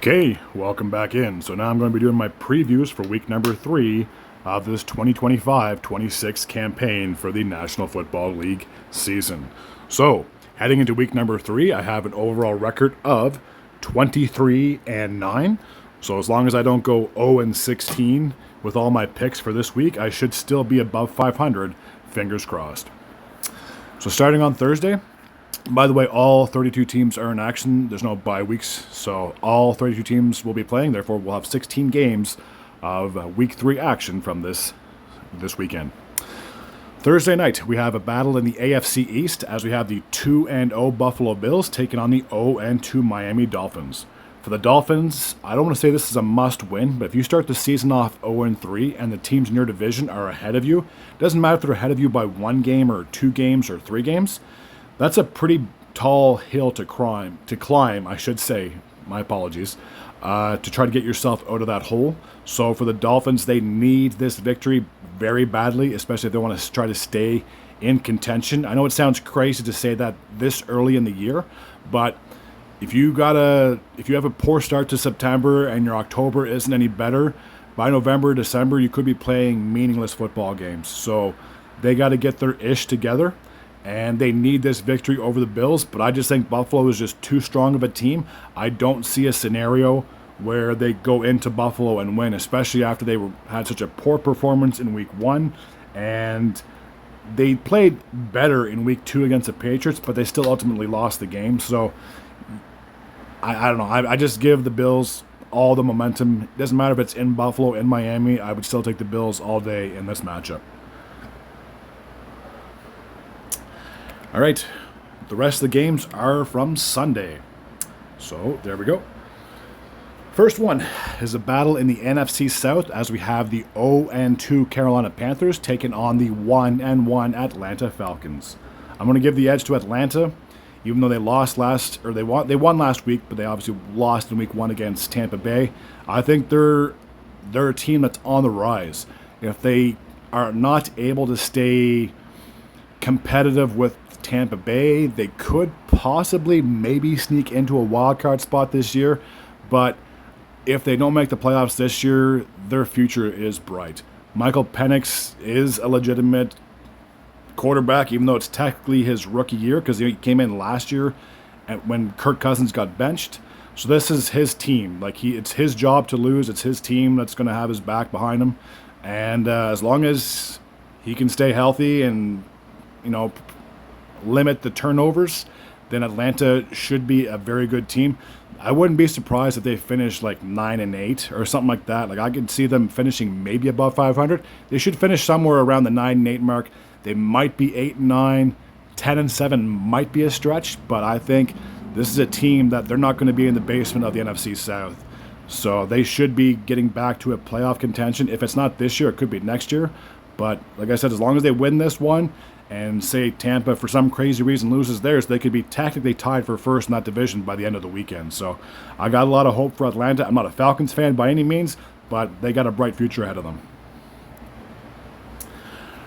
Okay, welcome back in. So now I'm going to be doing my previews for week number 3 of this 2025-26 campaign for the National Football League season. So, heading into week number 3, I have an overall record of 23-9. So as long as I don't go 0-16 with all my picks for this week, I should still be above 500, fingers crossed. So starting on Thursday, by the way, all 32 teams are in action. There's no bye weeks, so all 32 teams will be playing. Therefore, we'll have 16 games of Week 3 action from this weekend. Thursday night, we have a battle in the AFC East as we have the 2-0 Buffalo Bills taking on the 0-2 Miami Dolphins. For the Dolphins, I don't want to say this is a must-win, but if you start the season off 0-3 and the teams in your division are ahead of you, it doesn't matter if they're ahead of you by 1 game or 2 games or 3 games, that's a pretty tall hill to climb, I should say, my apologies, to try to get yourself out of that hole. So for the Dolphins, they need this victory very badly, especially if they want to try to stay in contention. I know it sounds crazy to say that this early in the year, but if you have a poor start to September and your October isn't any better, by November, December, you could be playing meaningless football games. So they got to get their ish together. And they need this victory over the Bills, but I just think Buffalo is just too strong of a team. I don't see a scenario where they go into Buffalo and win, especially after they had such a poor performance in Week 1. And they played better in Week 2 against the Patriots, but they still ultimately lost the game. So I don't know. I just give the Bills all the momentum. It doesn't matter if it's in Buffalo, in Miami. I would still take the Bills all day in this matchup. All right, the rest of the games are from Sunday. So there we go. First one is a battle in the NFC South as we have the 0-2 Carolina Panthers taking on the 1-1 Atlanta Falcons. I'm going to give the edge to Atlanta, even though they won last week, but they obviously lost in Week 1 against Tampa Bay. I think they're a team that's on the rise. If they are not able to stay competitive with Tampa Bay, they could possibly maybe sneak into a wild card spot this year, but if they don't make the playoffs this year, their future is bright. Michael Penix is a legitimate quarterback, even though it's technically his rookie year because he came in last year when Kirk Cousins got benched. So this is his team. It's his job to lose. It's his team that's going to have his back behind him, and as long as he can stay healthy and limit the turnovers, then Atlanta should be a very good team. I wouldn't be surprised if they finish 9-8 or something like that. I could see them finishing maybe above 500. They should finish somewhere around the 9-8 mark. They might be 8-9, 10-7 might be a stretch, but I think this is a team that they're not going to be in the basement of the NFC South. So they should be getting back to a playoff contention. If it's not this year, it could be next year. But like I said, as long as they win this one, and say Tampa, for some crazy reason, loses theirs, they could be technically tied for first in that division by the end of the weekend. So I got a lot of hope for Atlanta. I'm not a Falcons fan by any means, but they got a bright future ahead of them.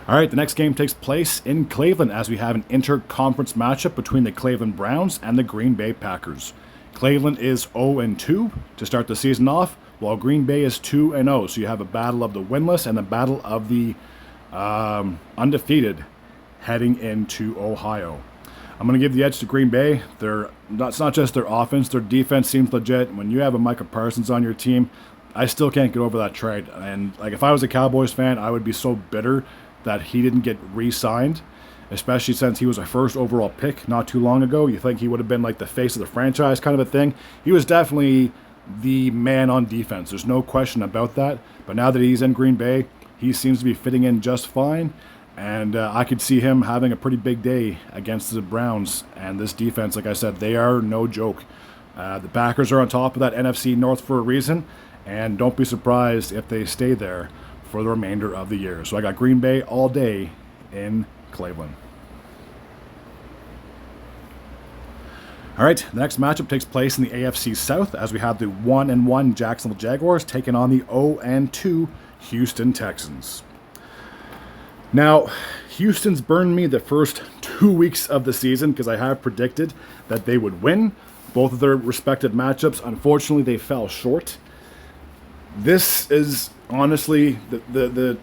All right, the next game takes place in Cleveland as we have an inter-conference matchup between the Cleveland Browns and the Green Bay Packers. Cleveland is 0-2 to start the season off, while Green Bay is 2-0. So you have a battle of the winless and a battle of the undefeated heading into Ohio. I'm going to give the edge to Green Bay. It's not just their offense, their defense seems legit. When you have a Micah Parsons on your team, I still can't get over that trade. And if I was a Cowboys fan, I would be so bitter that he didn't get re-signed, especially since he was a first overall pick not too long ago. You think he would have been the face of the franchise kind of a thing. He was definitely the man on defense. There's no question about that. But now that he's in Green Bay, he seems to be fitting in just fine. And I could see him having a pretty big day against the Browns. And this defense, like I said, they are no joke. The Packers are on top of that NFC North for a reason. And don't be surprised if they stay there for the remainder of the year. So I got Green Bay all day in Cleveland. All right, the next matchup takes place in the AFC South as we have the 1-1 Jacksonville Jaguars taking on the 0-2 Houston Texans. Now, Houston's burned me the first 2 weeks of the season because I have predicted that they would win. both of their respective matchups. Unfortunately, they fell short. This is honestly the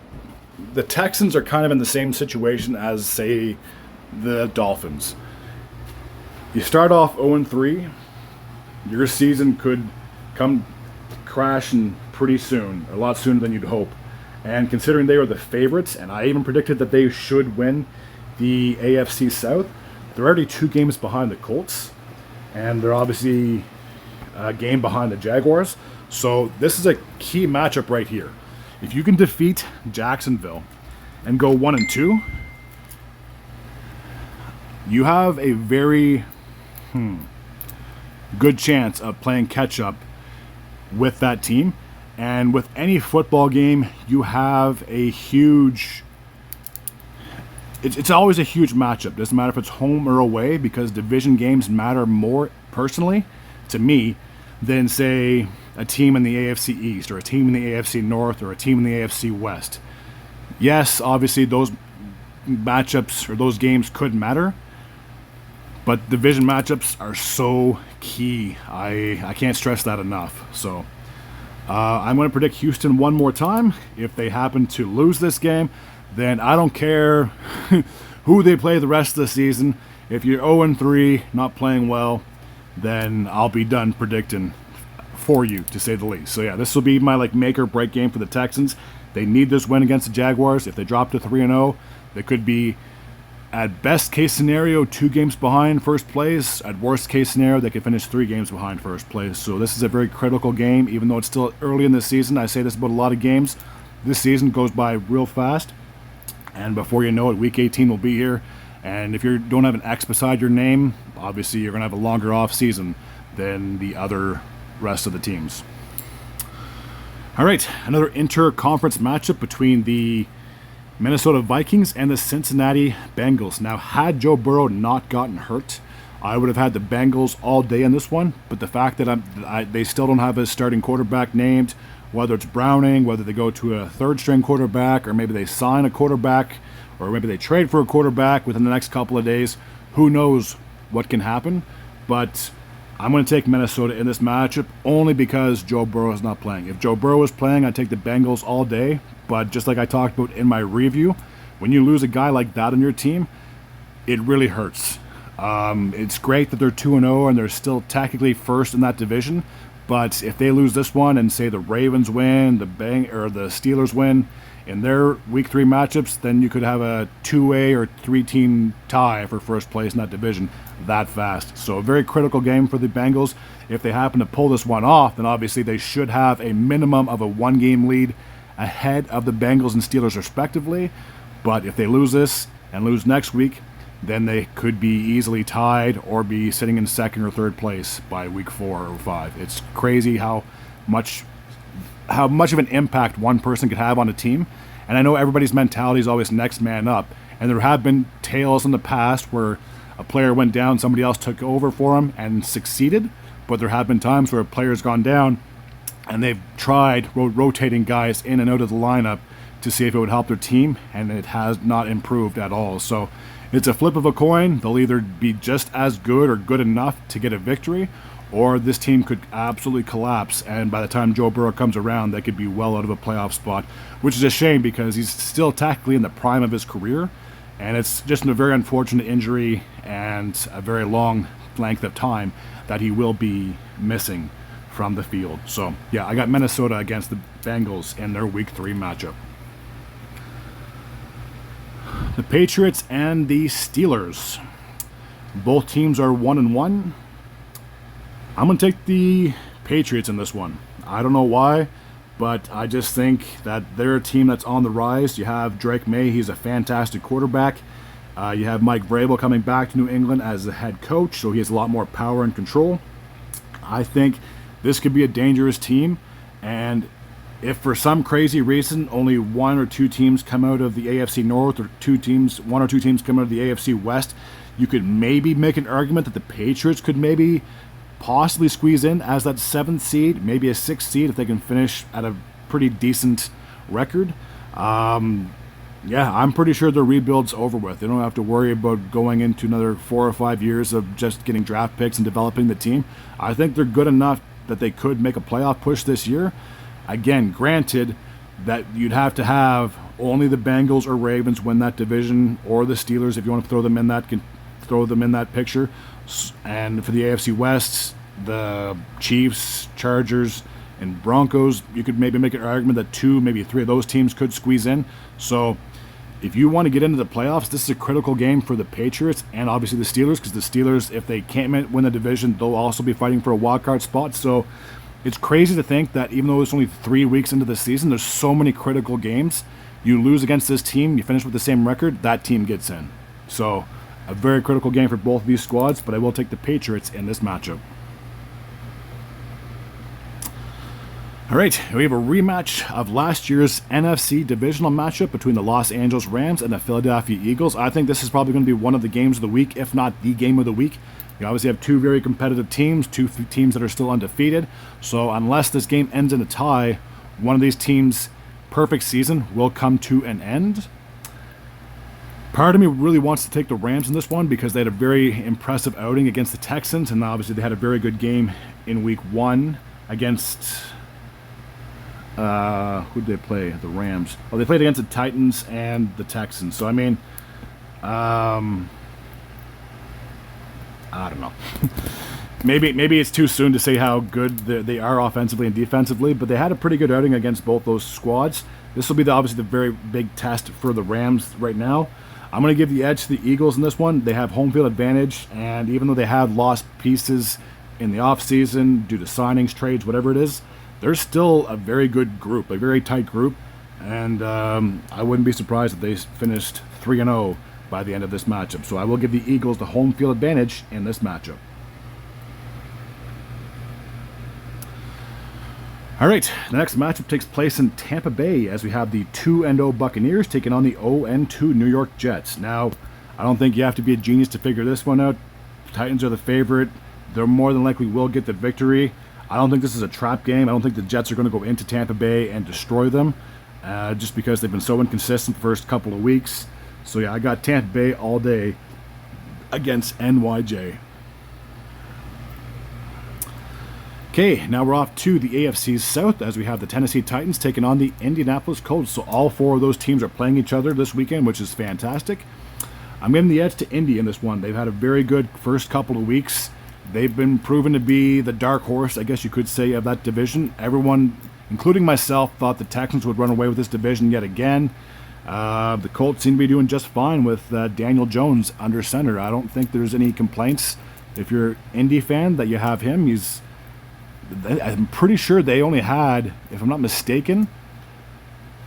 Texans are kind of in the same situation as, say, the Dolphins. You start off 0-3, your season could come crashing pretty soon, a lot sooner than you'd hope. And considering they were the favorites, and I even predicted that they should win the AFC South, they're already 2 games behind the Colts, and they're obviously a game behind the Jaguars. So this is a key matchup right here. If you can defeat Jacksonville and go 1-2, you have a very good chance of playing catch up with that team. And with any football game, you have a huge... It's always a huge matchup. Doesn't matter if it's home or away, because division games matter more, personally, to me, than, say, a team in the AFC East or a team in the AFC North or a team in the AFC West. Yes, obviously those matchups or those games could matter, but division matchups are so key. I can't stress that enough. So I'm going to predict Houston one more time. If they happen to lose this game, then I don't care who they play the rest of the season. If you're 0-3, not playing well, then I'll be done predicting for you, to say the least. So yeah, this will be my make or break game for the Texans. They need this win against the Jaguars. If they drop to 3-0, they could be, at best case scenario, 2 games behind first place. At worst case scenario, they could finish 3 games behind first place. So this is a very critical game, even though it's still early in the season. I say this about a lot of games. This season goes by real fast, and before you know it, Week 18 will be here. And if you don't have an X beside your name, obviously you're going to have a longer off season than the other rest of the teams. All right, another inter-conference matchup between the Minnesota Vikings and the Cincinnati Bengals. Now, had Joe Burrow not gotten hurt, I would have had the Bengals all day in this one, but the fact that they still don't have a starting quarterback named, whether it's Browning, whether they go to a third-string quarterback, or maybe they sign a quarterback, or maybe they trade for a quarterback within the next couple of days, who knows what can happen. But I'm going to take Minnesota in this matchup only because Joe Burrow is not playing. If Joe Burrow is playing, I'd take the Bengals all day. But just like I talked about in my review, when you lose a guy like that on your team, it really hurts. It's great that they're 2-0 and they're still technically first in that division. But if they lose this one and, say, the Ravens win, the Steelers win in their Week 3 matchups, then you could have a 2A or 3-team tie for first place in that division that fast. So a very critical game for the Bengals. If they happen to pull this one off, then obviously they should have a minimum of a 1-game lead ahead of the Bengals and Steelers respectively. But if they lose this and lose next week, then they could be easily tied or be sitting in second or third place by Week 4 or 5. It's crazy how much of an impact one person could have on a team. And I know everybody's mentality is always next man up. And there have been tales in the past where a player went down, somebody else took over for him and succeeded. But there have been times where a player's gone down and they've tried rotating guys in and out of the lineup to see if it would help their team, and it has not improved at all. So it's a flip of a coin. They'll either be just as good or good enough to get a victory, or this team could absolutely collapse, and by the time Joe Burrow comes around, they could be well out of a playoff spot, which is a shame because he's still tactically in the prime of his career, and it's just a very unfortunate injury and a very long length of time that he will be missing from the field. So, yeah, I got Minnesota against the Bengals in their Week 3 matchup. The Patriots and the Steelers. Both teams are 1-1. I'm going to take the Patriots in this one. I don't know why, but I just think that they're a team that's on the rise. You have Drake May. He's a fantastic quarterback. You have Mike Vrabel coming back to New England as the head coach, so he has a lot more power and control. I think this could be a dangerous team, and if for some crazy reason only 1 or 2 teams come out of the AFC North, or 1 or 2 teams come out of the AFC West, you could maybe make an argument that the Patriots could maybe possibly squeeze in as that 7th seed, maybe a 6th seed if they can finish at a pretty decent record. Yeah, I'm pretty sure the rebuild's over with. They don't have to worry about going into another 4 or 5 years of just getting draft picks and developing the team. I think they're good enough that they could make a playoff push this year. Again, granted that you'd have to have only the Bengals or Ravens win that division, or the Steelers, if you want to throw them in that picture. And for the AFC West, the Chiefs, Chargers, and Broncos, you could maybe make an argument that 2, maybe 3 of those teams could squeeze in. So if you want to get into the playoffs, this is a critical game for the Patriots and obviously the Steelers, because the Steelers, if they can't win the division, they'll also be fighting for a wild card spot. So it's crazy to think that even though it's only 3 weeks into the season, there's so many critical games. You lose against this team, you finish with the same record, that team gets in. So a very critical game for both of these squads, but I will take the Patriots in this matchup. All right, we have a rematch of last year's NFC divisional matchup between the Los Angeles Rams and the Philadelphia Eagles. I think this is probably going to be one of the games of the week, if not the game of the week. You obviously have 2 very competitive teams, 2 teams that are still undefeated. So unless this game ends in a tie, one of these teams' perfect season will come to an end. Part of me really wants to take the Rams in this one because they had a very impressive outing against the Texans, and obviously they had a very good game in week 1 against... who did they play? The Rams. Well, they played against the Titans and the Texans. So, I mean, I don't know. maybe it's too soon to say how good they are offensively and defensively, but they had a pretty good outing against both those squads. This will be obviously the very big test for the Rams right now. I'm going to give the edge to the Eagles in this one. They have home field advantage, and even though they have lost pieces in the offseason due to signings, trades, whatever it is, they're still a very good group, a very tight group, and I wouldn't be surprised if they finished 3-0 by the end of this matchup. So I will give the Eagles the home field advantage in this matchup. All right, the next matchup takes place in Tampa Bay as we have the 2-0 Buccaneers taking on the 0-2 New York Jets. Now, I don't think you have to be a genius to figure this one out. Titans are the favorite. They're more than likely will get the victory. I don't think this is a trap game. I don't think the Jets are going to go into Tampa Bay and destroy them just because they've been so inconsistent the first couple of weeks. So, yeah, I got Tampa Bay all day against NYJ. Okay, now we're off to the AFC South as we have the Tennessee Titans taking on the Indianapolis Colts. So all 4 of those teams are playing each other this weekend, which is fantastic. I'm giving the edge to Indy in this one. They've had a very good first couple of weeks. They've been proven to be the dark horse, I guess you could say, of that division. Everyone, including myself, thought the Texans would run away with this division yet again. The Colts seem to be doing just fine with Daniel Jones under center. I don't think there's any complaints. If you're an Indy fan, that you have him. I'm pretty sure they only had, if I'm not mistaken,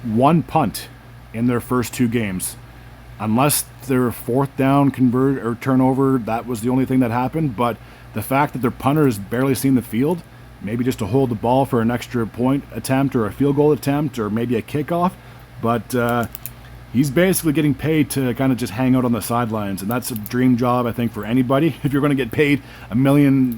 1 punt in their first 2 games. Unless their 4th down convert or turnover, that was the only thing that happened. But the fact that their punter has barely seen the field, maybe just to hold the ball for an extra point attempt or a field goal attempt or maybe a kickoff, but he's basically getting paid to kind of just hang out on the sidelines, and that's a dream job, I think, for anybody. If you're going to get paid $1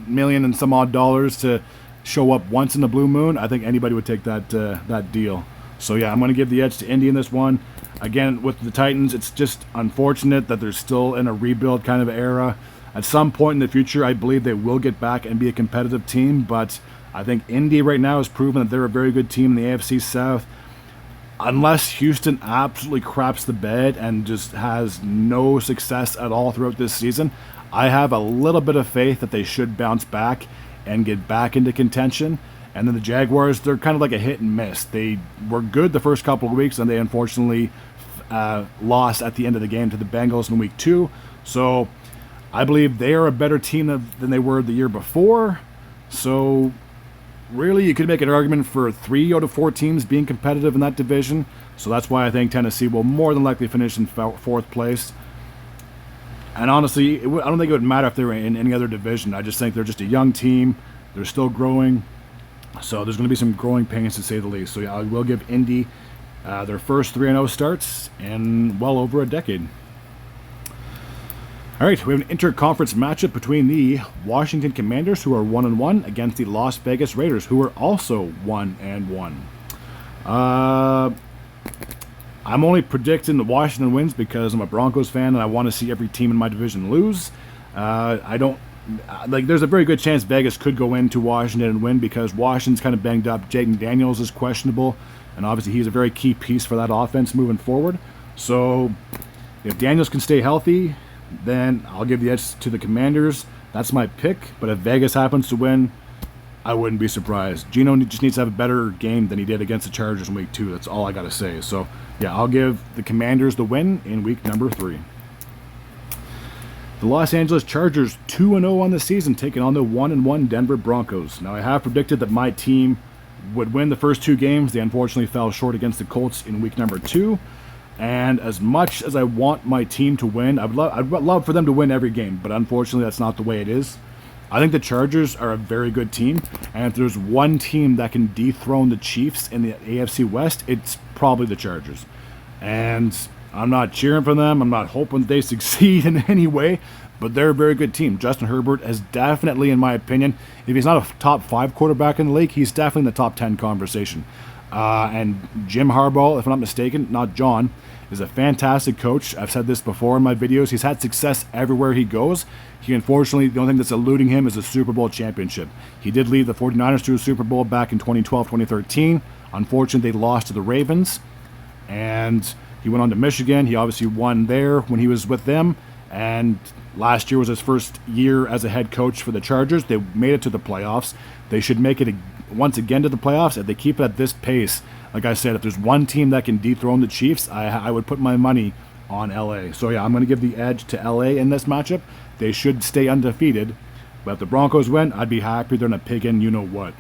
million and some odd dollars to show up once in the blue moon, I think anybody would take that deal. So yeah, I'm going to give the edge to Indy in this one. Again, with the Titans, it's just unfortunate that they're still in a rebuild kind of era. At some point in the future, I believe they will get back and be a competitive team, but I think Indy right now has proven that they're a very good team in the AFC South. Unless Houston absolutely craps the bed and just has no success at all throughout this season, I have a little bit of faith that they should bounce back and get back into contention. And then the Jaguars, they're kind of like a hit and miss. They were good the first couple of weeks, and they unfortunately lost at the end of the game to the Bengals in week 2. So I believe they are a better team than they were the year before. So really, you could make an argument for 3 out of 4 teams being competitive in that division. So that's why I think Tennessee will more than likely finish in 4th place. And honestly, I don't think it would matter if they were in any other division. I just think they're just a young team. They're still growing. So there's going to be some growing pains, to say the least. So yeah, I will give Indy their first 3-0 starts in well over a decade. All right, we have an interconference matchup between the Washington Commanders, who are 1-1, against the Las Vegas Raiders, who are also 1-1. I I'm only predicting the Washington wins because I'm a Broncos fan and I want to see every team in my division lose. I don't like. There's a very good chance Vegas could go into Washington and win because Washington's kind of banged up. Jaden Daniels is questionable, and obviously he's a very key piece for that offense moving forward. So if Daniels can stay healthy, then I'll give the edge to the Commanders. That's my pick. But if Vegas happens to win, I wouldn't be surprised. Geno just needs to have a better game than he did against the Chargers in week 2. That's all I got to say. So, yeah, I'll give the Commanders the win in week number 3. The Los Angeles Chargers 2-0 on the season, taking on the 1-1 Denver Broncos. Now, I have predicted that my team would win the first 2 games. They unfortunately fell short against the Colts in week number 2. And as much as I want my team to win, I'd love for them to win every game. But unfortunately, that's not the way it is. I think the Chargers are a very good team. And if there's one team that can dethrone the Chiefs in the AFC West, it's probably the Chargers. And I'm not cheering for them. I'm not hoping they succeed in any way. But they're a very good team. Justin Herbert is definitely, in my opinion, if he's not a top 5 quarterback in the league, he's definitely in the top 10 conversation. And Jim Harbaugh, if I'm not mistaken, not John, is a fantastic coach. I've said this before in my videos. He's had success everywhere he goes. He unfortunately, the only thing that's eluding him is a Super Bowl championship. He did lead the 49ers to a Super Bowl back in 2012, 2013. Unfortunately, they lost to the Ravens. And he went on to Michigan. He obviously won there when he was with them. And last year was his first year as a head coach for the Chargers. They made it to the playoffs. They should make it once again to the playoffs. If they keep it at this pace, like I said, if there's one team that can dethrone the Chiefs, I would put my money on LA. So yeah, I'm going to give the edge to LA in this matchup. They should stay undefeated. But if the Broncos win, I'd be happy. They're going to pig in you-know-what.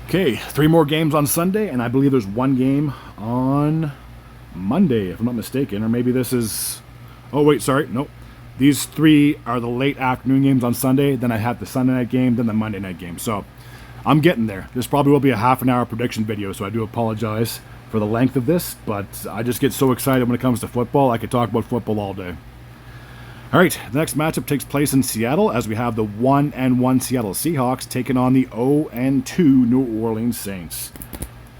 Okay, 3 more games on Sunday, and I believe there's 1 game on Monday, if I'm not mistaken. Or maybe this is... Oh, wait, sorry. Nope. These 3 are the late afternoon games on Sunday. Then I have the Sunday night game, then the Monday night game. So I'm getting there. This probably will be a half an hour prediction video, so I do apologize for the length of this. But I just get so excited when it comes to football. I could talk about football all day. All right, the next matchup takes place in Seattle as we have the 1-1 Seattle Seahawks taking on the 0-2 New Orleans Saints.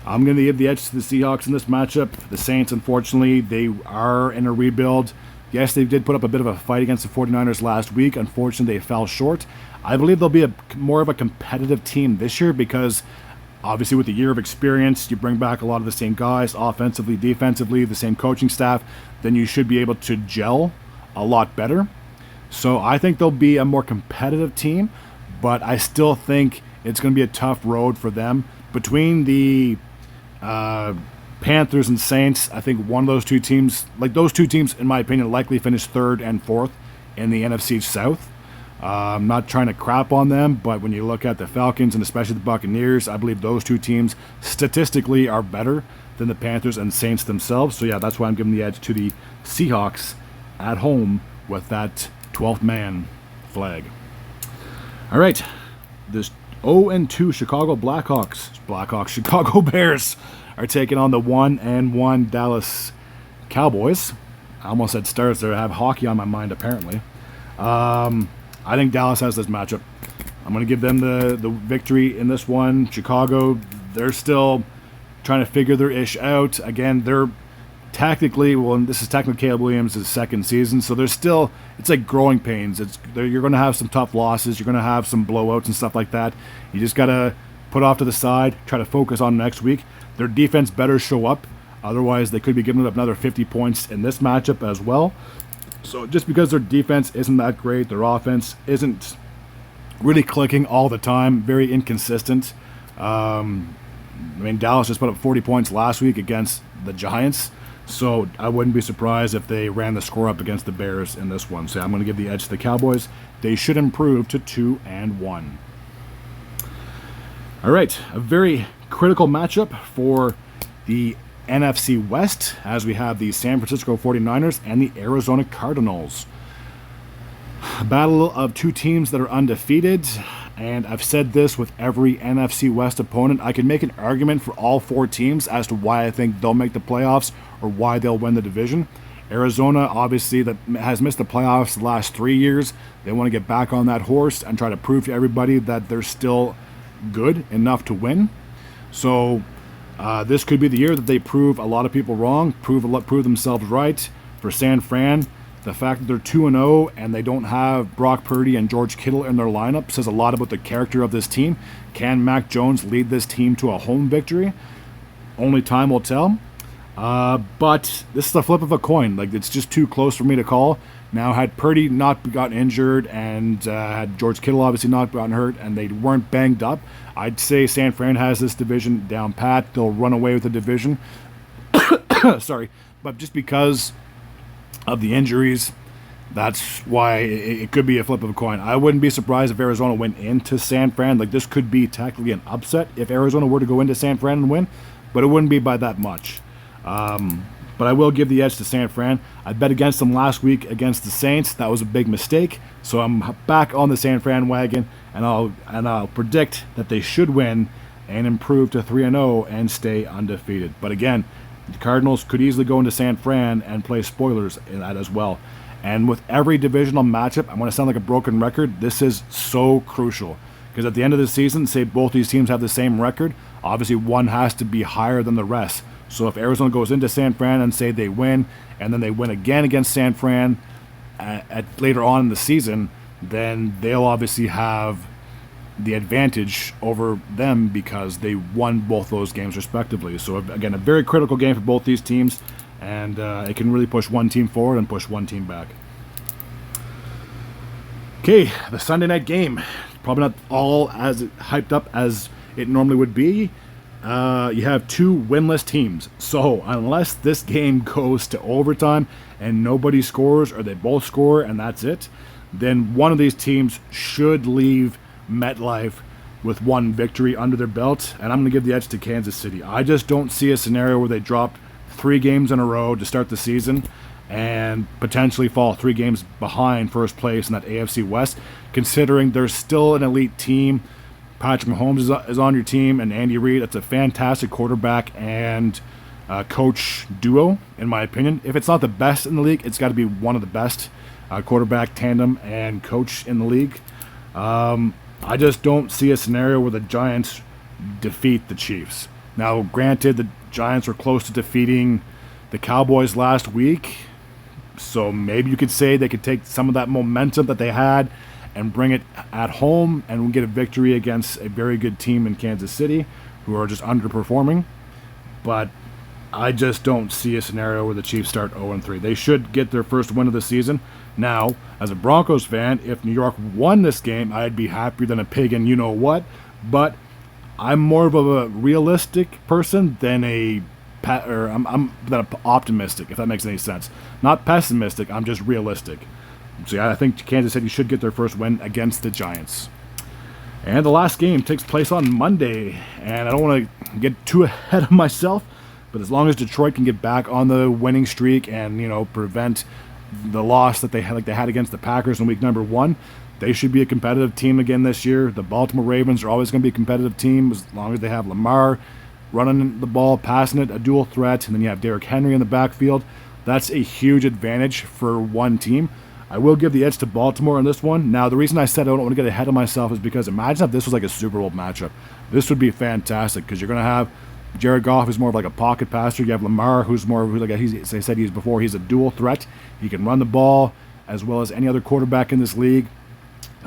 I'm going to give the edge to the Seahawks in this matchup. The Saints, unfortunately, they are in a rebuild. Yes, they did put up a bit of a fight against the 49ers last week. Unfortunately, they fell short. I believe they'll be more of a competitive team this year because obviously with the year of experience, you bring back a lot of the same guys, offensively, defensively, the same coaching staff, then you should be able to gel a lot better. So I think they'll be a more competitive team, but I still think it's going to be a tough road for them. Between the Panthers and Saints, I think one of those 2 teams, like those 2 teams, in my opinion, likely finish 3rd and 4th in the NFC South. I'm not trying to crap on them, but when you look at the Falcons and especially the Buccaneers, I believe those 2 teams statistically are better than the Panthers and Saints themselves. So yeah, that's why I'm giving the edge to the Seahawks at home with that 12th man flag. All right, this 0-2 Chicago Blackhawks, Chicago Bears are taking on the 1-1 Dallas Cowboys. I almost said Stars there. I have hockey on my mind, apparently. I think Dallas has this matchup. I'm going to give them the victory in this one. Chicago, they're still trying to figure their ish out. Again, they're technically, well, this is technically Caleb Williams' 2nd season, so there's still, it's like growing pains. You're going to have some tough losses. You're going to have some blowouts and stuff like that. You just got to put off to the side, try to focus on next week. Their defense better show up. Otherwise, they could be giving up another 50 points in this matchup as well. So just because their defense isn't that great, their offense isn't really clicking all the time, very inconsistent. Dallas just put up 40 points last week against the Giants. So I wouldn't be surprised if they ran the score up against the Bears in this one. So I'm going to give the edge to the Cowboys. They should improve to 2-1. All right, a very critical matchup for the NFC West as we have the San Francisco 49ers and the Arizona Cardinals. A battle of 2 teams that are undefeated, and I've said this with every NFC West opponent. I can make an argument for all 4 teams as to why I think they'll make the playoffs or why they'll win the division. Arizona, obviously, that has missed the playoffs the last 3 years. They want to get back on that horse and try to prove to everybody that they're still good enough to win. So This could be the year that they prove a lot of people wrong, prove themselves right. For San Fran, the fact that they're 2-0 and they don't have Brock Purdy and George Kittle in their lineup says a lot about the character of this team. Can Mac Jones lead this team to a home victory? Only time will tell. But this is the flip of a coin. Like, it's just too close for me to call. Now, had Purdy not gotten injured and had George Kittle obviously not gotten hurt and they weren't banged up, I'd say San Fran has this division down pat. They'll run away with the division. Sorry. But just because of the injuries, that's why it could be a flip of a coin. I wouldn't be surprised if Arizona went into San Fran. Like, this could be technically an upset if Arizona were to go into San Fran and win, but it wouldn't be by that much. But I will give the edge to San Fran. I bet against them last week against the Saints. That was a big mistake. So I'm back on the San Fran wagon, and I'll predict that they should win and improve to 3-0 and stay undefeated. But again, the Cardinals could easily go into San Fran and play spoilers in that as well. And with every divisional matchup, I'm going to sound like a broken record. This is so crucial. Because at the end of the season, say both these teams have the same record, obviously one has to be higher than the rest. So if Arizona goes into San Fran and say they win, and then they win again against San Fran later on in the season, then they'll obviously have the advantage over them because they won both those games respectively. So again, a very critical game for both these teams, and it can really push one team forward and push one team back. Okay, the Sunday night game. Probably not all as hyped up as it normally would be. You have two winless teams. So unless this game goes to overtime and nobody scores or they both score and that's it, then one of these teams should leave MetLife with one victory under their belt, and I'm going to give the edge to Kansas City. I just don't see a scenario where they drop 3 games in a row to start the season and potentially fall 3 games behind first place in that AFC West, considering they're still an elite team. Patrick Mahomes is on your team, and Andy Reid. That's a fantastic quarterback and coach duo, in my opinion. If it's not the best in the league, it's got to be one of the best quarterback tandem and coach in the league. I just don't see a scenario where the Giants defeat the Chiefs. Now, granted, the Giants were close to defeating the Cowboys last week, so maybe you could say they could take some of that momentum that they had and bring it at home and get a victory against a very good team in Kansas City who are just underperforming. But I just don't see a scenario where the Chiefs start 0-3. They should get their first win of the season. Now, as a Broncos fan, if New York won this game, I'd be happier than a pig and you-know-what. But I'm more of a realistic person than I'm optimistic, if that makes any sense. Not pessimistic, I'm just realistic. So yeah, I think Kansas City should get their first win against the Giants. And the last game takes place on Monday, and I don't want to get too ahead of myself, but as long as Detroit can get back on the winning streak and, prevent the loss that they had against the Packers in week number 1, they should be a competitive team again this year. The Baltimore Ravens are always going to be a competitive team as long as they have Lamar running the ball, passing it, a dual threat, and then you have Derrick Henry in the backfield. That's a huge advantage for one team. I will give the edge to Baltimore in this one. Now, the reason I said I don't want to get ahead of myself is because imagine if this was like a Super Bowl matchup. This would be fantastic because you're going to have Jared Goff, who's more of like a pocket passer. You have Lamar, who's more like as I said before, he's a dual threat. He can run the ball as well as any other quarterback in this league.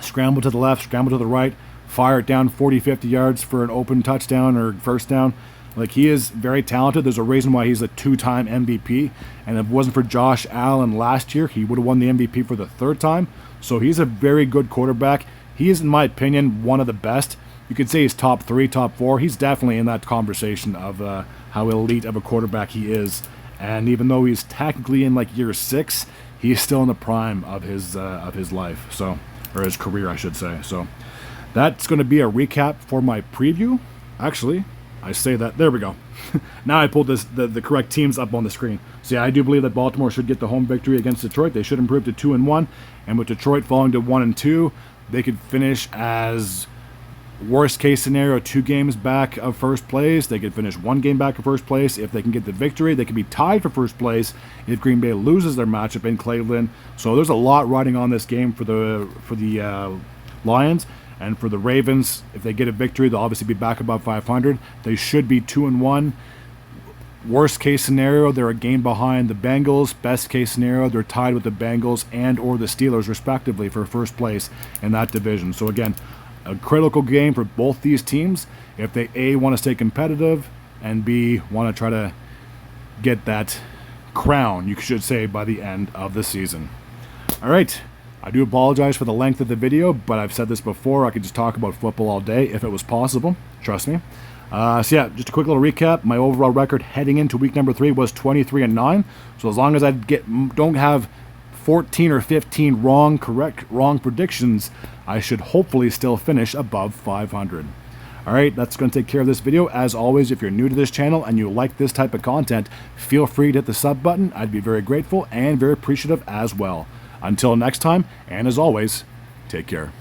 Scramble to the left, scramble to the right, fire it down 40, 50 yards for an open touchdown or first down. Like, he is very talented. There's a reason why he's a 2-time MVP. And if it wasn't for Josh Allen last year, he would have won the MVP for the 3rd time. So he's a very good quarterback. He is, in my opinion, one of the best. You could say he's top 3, top 4. He's definitely in that conversation of how elite of a quarterback he is. And even though he's technically in like year 6, he's still in the prime of his life. So, or his career, I should say. So that's going to be a recap for my preview. Actually, I say that. There we go. Now I pulled the correct teams up on the screen. So yeah, I do believe that Baltimore should get the home victory against Detroit. They should improve to 2-1, and with Detroit falling to 1-2, they could finish as worst case scenario 2 games back of first place. They could finish 1 game back of first place if they can get the victory. They could be tied for first place if Green Bay loses their matchup in Cleveland. So there's a lot riding on this game for the Lions. And for the Ravens, if they get a victory, they'll obviously be back above 500. They should be 2-1. Worst case scenario, they're a game behind the Bengals. Best case scenario, they're tied with the Bengals and or the Steelers, respectively, for first place in that division. So again, a critical game for both these teams if they A, want to stay competitive, and B, want to try to get that crown, you should say, by the end of the season. All right. I do apologize for the length of the video, but I've said this before. I could just talk about football all day if it was possible. Trust me. So yeah, just a quick little recap. My overall record heading into week number 3 was 23-9. So as long as I don't have 14 or 15 wrong predictions, I should hopefully still finish above 500. All right, that's going to take care of this video. As always, if you're new to this channel and you like this type of content, feel free to hit the sub button. I'd be very grateful and very appreciative as well. Until next time, and as always, take care.